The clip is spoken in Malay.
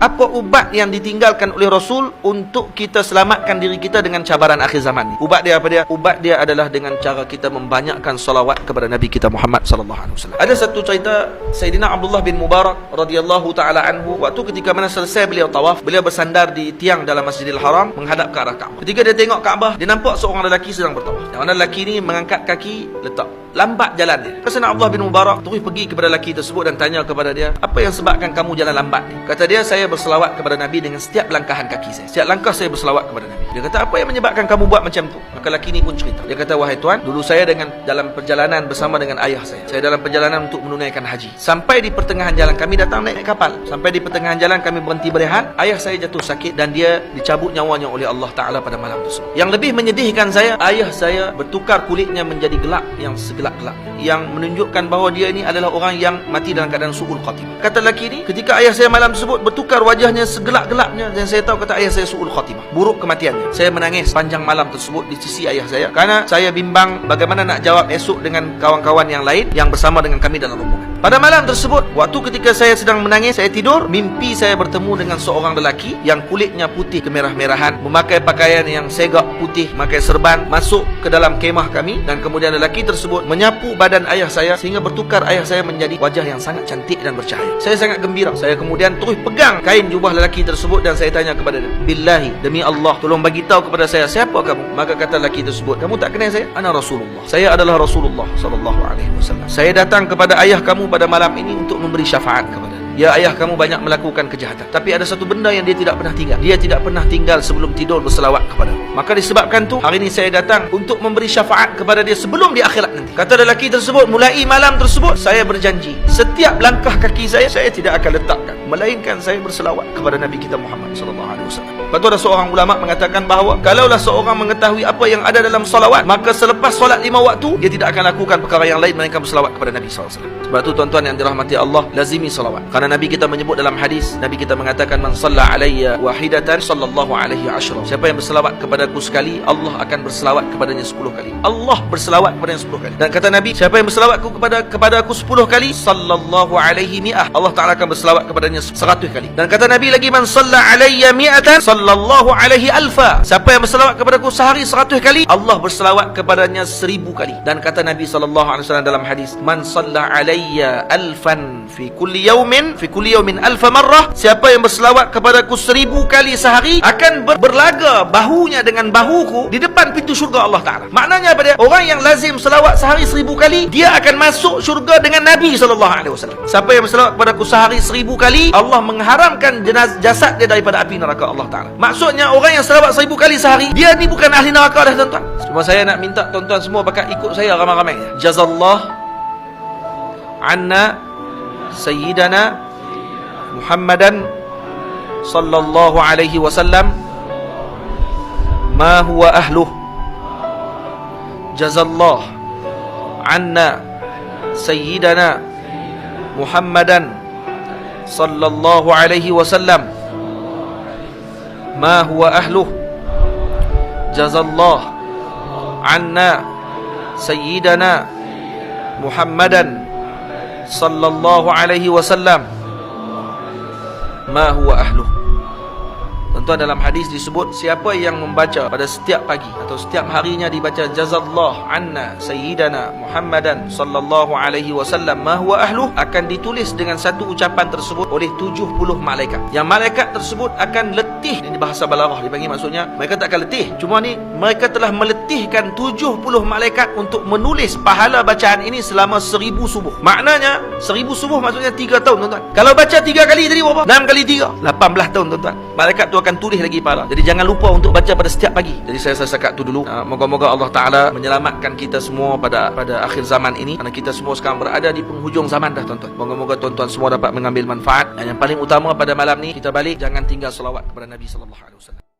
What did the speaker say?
Apa ubat yang ditinggalkan oleh Rasul untuk kita selamatkan diri kita dengan cabaran akhir zaman ni? Ubat dia apa dia? Ubat dia adalah dengan cara kita membanyakkan salawat kepada Nabi kita Muhammad sallallahu alaihi wasallam. Ada satu cerita Sayyidina Abdullah bin Mubarak radhiyallahu taala anhu, waktu ketika mana selesai beliau tawaf, beliau bersandar di tiang dalam Masjidil Haram menghadap ke arah Kaabah. Ketika dia tengok Kaabah, dia nampak seorang lelaki sedang bertawaf. Yang mana lelaki ni mengangkat kaki, letak. Lambat jalan dia. Sayyidina Abdullah bin Mubarak terus pergi kepada lelaki tersebut dan tanya kepada dia, apa yang sebabkan kamu jalan lambat ni? Kata dia, saya berselawat kepada Nabi dengan setiap langkahan kaki saya. Setiap langkah saya berselawat kepada Nabi. Dia kata, apa yang menyebabkan kamu buat macam tu? Maka lelaki ni pun cerita. Dia kata, wahai tuan, dulu saya dalam perjalanan bersama dengan ayah saya. Saya dalam perjalanan untuk menunaikan haji. Sampai di pertengahan jalan kami datang naik kapal. Sampai di pertengahan jalan kami berhenti berehat. Ayah saya jatuh sakit dan dia dicabut nyawanya oleh Allah Ta'ala pada malam tersebut. Yang lebih menyedihkan saya, ayah saya bertukar kulitnya menjadi gelap yang segelap-gelap, yang menunjukkan bahawa dia ini adalah orang yang mati dalam keadaan su'ul khatimah. Kata lelaki ni, ketika ayah saya malam tersebut bertukar wajahnya segelap-gelapnya, dan saya tahu kata ayah saya su'ul khatimah, buruk kematiannya. Saya menangis panjang malam tersebut di sisi ayah saya, kerana saya bimbang bagaimana nak jawab esok dengan kawan-kawan yang lain yang bersama dengan kami dalam rombongan. Pada malam tersebut, waktu ketika saya sedang menangis, saya tidur, mimpi saya bertemu dengan seorang lelaki yang kulitnya putih kemerah-merahan, memakai pakaian yang segak putih, memakai serban, masuk ke dalam kemah kami, dan kemudian lelaki tersebut menyapu badan ayah saya sehingga bertukar ayah saya menjadi wajah yang sangat cantik dan bercahaya. Saya sangat gembira. Saya kemudian terus pegang kain jubah lelaki tersebut dan saya tanya kepada dia, billahi, demi Allah, tolong bagi tahu kepada saya, siapa kamu? Maka kata lelaki tersebut, kamu tak kenal saya? Ana Rasulullah. Saya adalah Rasulullah sallallahu alaihi wasallam. Saya datang kepada ayah kamu pada malam ini untuk memberi syafaat kepada. Ya, ayah kamu banyak melakukan kejahatan, tapi ada satu benda yang dia tidak pernah tinggal. Dia tidak pernah tinggal sebelum tidur berselawat kepada. Maka disebabkan tu, hari ini saya datang untuk memberi syafaat kepada dia sebelum di akhirat nanti. Kata lelaki tersebut, mulai malam tersebut saya berjanji, setiap langkah kaki saya tidak akan letakkan melainkan saya berselawat kepada Nabi kita Muhammad sallallahu alaihi wasallam. Lepas tu ada seorang ulama mengatakan bahawa kalaulah seorang mengetahui apa yang ada dalam salawat, maka selepas solat 5 waktu dia tidak akan lakukan perkara yang lain melainkan berselawat kepada Nabi sallallahu alaihi wasallam. Sebab tu tuan-tuan yang dirahmati Allah, lazimi salawat. Karena Nabi kita menyebut dalam hadis, Nabi kita mengatakan, man shalla alayya wahidatan sallallahu alaihi ashra. Siapa yang berselawat kepadaku sekali, Allah akan berselawat kepadanya 10 kali. Allah berselawat kepadanya 10 kali. Dan kata Nabi, siapa yang berselawat kepada aku 10 kali, sallallahu alaihi mi'ah, Allah Ta'ala akan berselawat kepadanya 100 kali. Dan kata Nabi lagi, man shalla alayya mi'atan sallallahu alaihi alfa. Siapa yang berselawat kepadaku sehari 100 kali, Allah berselawat kepadanya 1000 kali. Dan kata Nabi sallallahu alaihi wasallam dalam hadis, man shalla alayya alfan fi kulli yawmin alfa marrah. Siapa yang berselawat kepadaku 1000 kali sehari akan berlaga bahunya dengan bahuku di depan pintu syurga Allah Ta'ala. Maknanya apa dia? Orang yang lazim selawat sehari 1000 kali, dia akan masuk syurga dengan Nabi SAW. Siapa yang berselawat kepadaku sehari 1000 kali, Allah mengharamkan jasad dia daripada api neraka Allah Ta'ala. Maksudnya orang yang selawat 1000 kali sehari, dia ni bukan ahli neraka dah tuan-tuan. Cuma saya nak minta tuan-tuan semua bakal ikut saya ramai-ramai. Jazallah anna sayyidana Muhammadan sallallahu alaihi wasallam ma huwa ahluh. Jazallah anna sayyidana Muhammadan sallallahu alaihi wasallam ma huwa ahluh. Jazallah anna sayyidana Muhammadan sallallahu alaihi wasallam ma huwa ahluh. Tuan-tuan, dalam hadis disebut siapa yang membaca pada setiap pagi atau setiap harinya dibaca jazallah anna sayyidana Muhammadan sallallahu alaihi wasallam ma huwa ahluh, akan ditulis dengan satu ucapan tersebut oleh 70 malaikat. Yang malaikat tersebut akan letih. Ini bahasa balaghah dipanggil, maksudnya mereka tak akan letih, cuma ni mereka telah meletihkan 70 malaikat untuk menulis pahala bacaan ini selama 1000 subuh. Maknanya 1000 subuh maksudnya 3 tahun tuan-tuan. Kalau baca 3 kali tadi berapa? 6 kali 3 18 tahun tuan-tuan. Malaikat tu akan tulis lagi pahala. Jadi jangan lupa untuk baca pada setiap pagi. Jadi saya sekat tu dulu. Moga-moga Allah Ta'ala menyelamatkan kita semua pada akhir zaman ini, kerana kita semua sekarang berada di penghujung zaman dah tuan-tuan. Moga-moga tuan-tuan semua dapat mengambil manfaat. Dan yang paling utama pada malam ni, kita balik jangan tinggal selawat kepada Nabi sallallahu alaihi wasallam.